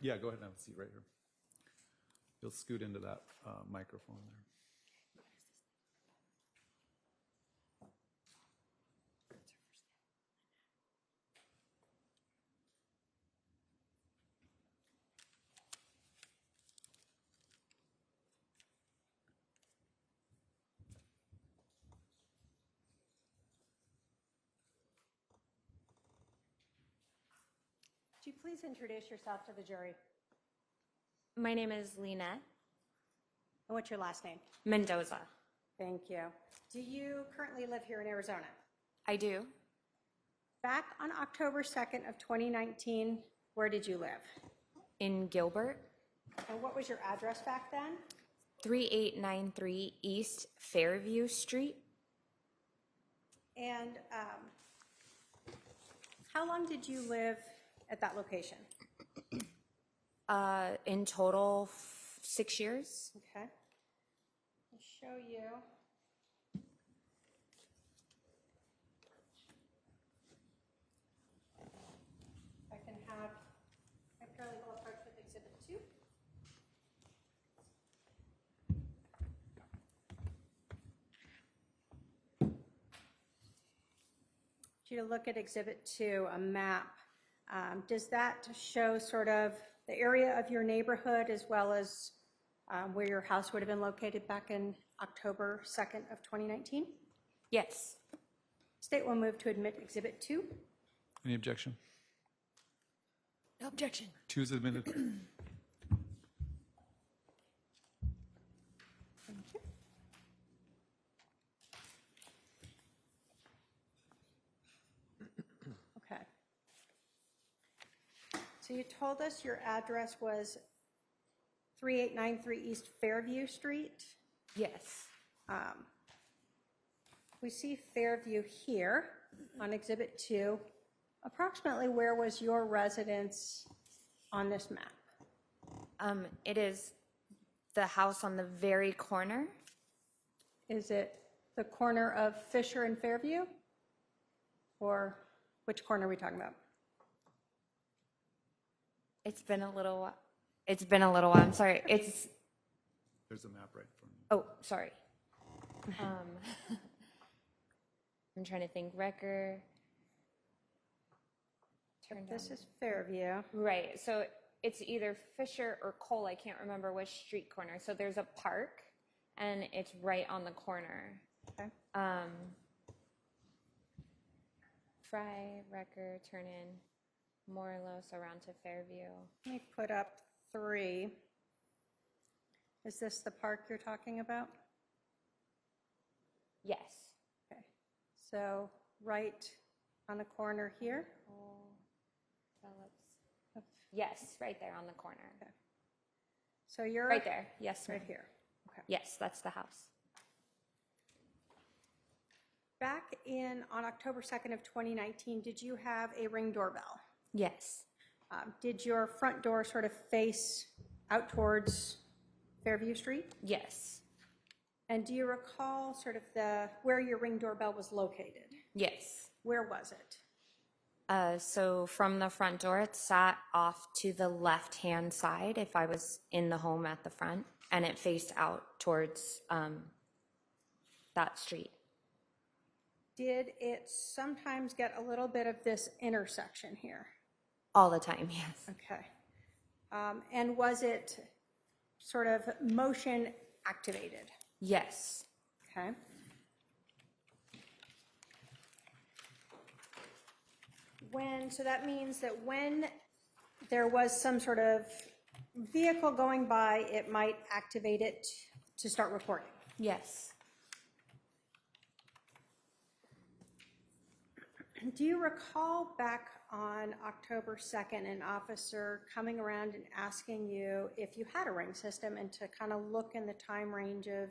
Yeah, go ahead and have a seat right here. You'll scoot into that microphone there. Would you please introduce yourself to the jury? My name is Lynette And what's your last name? Mendoza. Thank you. Do you currently live here in Arizona? I do. Back on October 2nd of 2019, where did you live? In Gilbert, And what was your address back then? 3893 East Fairview Street. And how long did you live at that location? In total, 6 years. Okay. I'll show you. I can have my paralegal approach with Exhibit 2. You to look at Exhibit 2, a map. Does that show sort of the area of your neighborhood as well as where your house would have been located back in October 2nd of 2019? Yes. State will move to admit Exhibit 2. Any objection? No objection. 2 is admitted. Thank you. Okay. So you told us your address was 3893 East Fairview Street. Yes. We see Fairview here on Exhibit 2. Approximately where was your residence on this map? It is the house on the very corner. Is it the corner of Fisher and Fairview? Or which corner are we talking about? It's been a little while. It's been a little while. I'm sorry. It's. There's a map right in front of you. Oh, sorry. I'm trying to think. Wrecker. This is Fairview. Right. So it's either Fisher or Cole. I can't remember which street corner. So there's a park, and it's right on the corner. Okay. Fry, Wrecker, turn in, Morelos around to Fairview. Let me put up 3. Is this the park you're talking about? Yes. Okay. So right on the corner here. Phillips. Yes, right there on the corner. Okay. So you're Right there. Yes, right ma'am. here. Okay. Yes, that's the house. Back on October 2nd of 2019, did you have a Ring doorbell? Yes. Did your front door sort of face out towards Fairview Street? Yes. And do you recall sort of where your Ring doorbell was located? Yes. Where was it? So from the front door, it sat off to the left-hand side if I was in the home at the front, and it faced out towards that street. Did it sometimes get a little bit of this intersection here? All the time, yes. Okay. And was it sort of motion activated? Yes. Okay. So that means that when there was some sort of vehicle going by, it might activate it to start recording. Yes. Do you recall back on October 2nd an officer coming around and asking you if you had a ring system and to kind of look in the time range of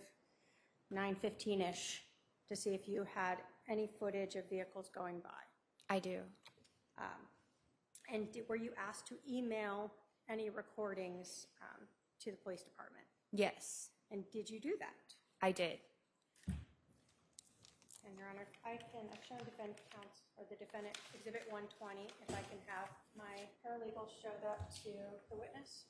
9:15-ish to see if you had any footage of vehicles going by? I do. And were you asked to email any recordings to the police department? Yes, And did you do that? I did. And Your Honor, I've shown defendant counts, or the defendant exhibit 120, if I can have my paralegal show that to the witness.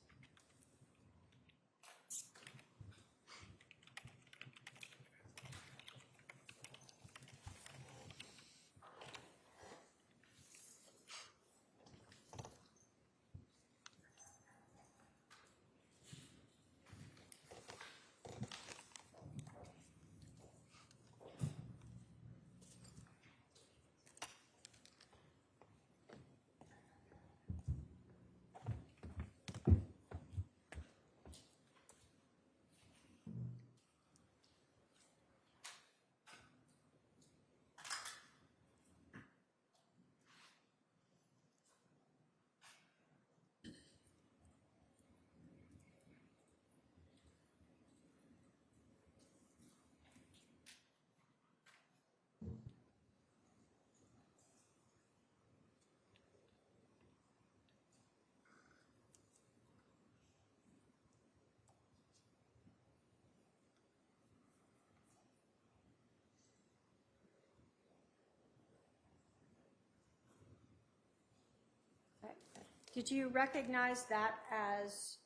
Did you recognize that as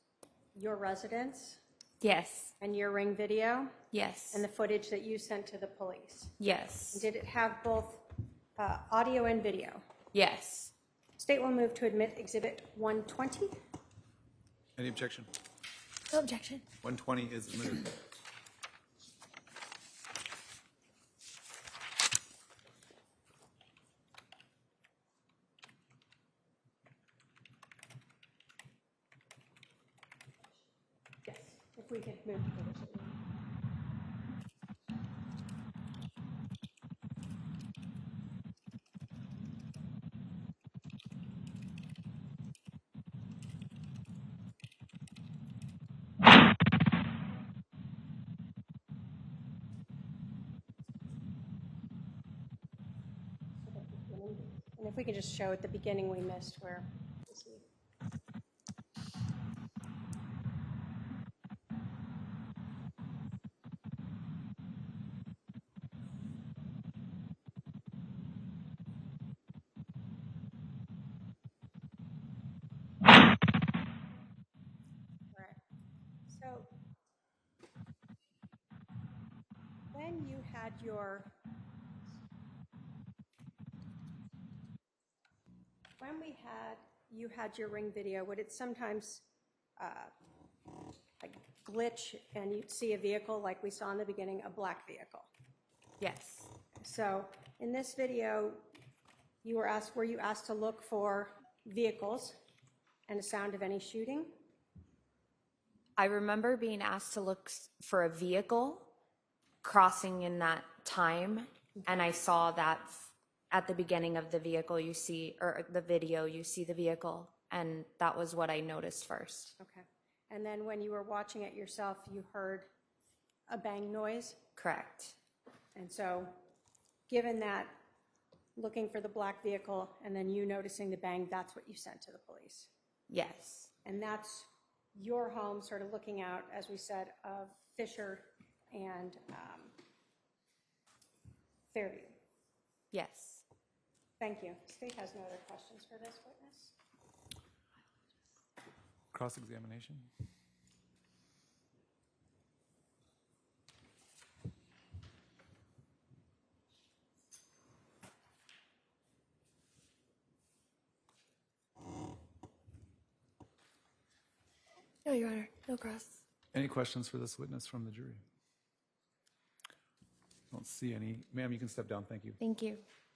your residence Yes. and your ring video Yes. and the footage that you sent to the police? Yes. Did it have both audio and video? Yes. State will move to admit exhibit 120. Any objection? No objection. 120 is admitted. Yes, if we could move to the And if we could just show at the beginning we missed where. Right. So when you had you had your ring video, would it sometimes like glitch and you'd see a vehicle like we saw in the beginning, a black vehicle? Yes. So in this video, were you asked to look for vehicles and a sound of any shooting? I remember being asked to look for a vehicle crossing in that time, and I saw that at the beginning of the vehicle you see, or the video, you see the vehicle, and that was what I noticed first. Okay. And then when you were watching it yourself, you heard a bang noise? Correct. And so, given that, looking for the black vehicle and then you noticing the bang, that's what you sent to the police? Yes. And that's your home sort of looking out, as we said, of Fisher and Fairview? Yes. Thank you. State has no other questions for this witness. Cross-examination? No, Your Honor, no cross. Any questions for this witness from the jury? Don't see any. Ma'am, you can step down. Thank you. Thank you.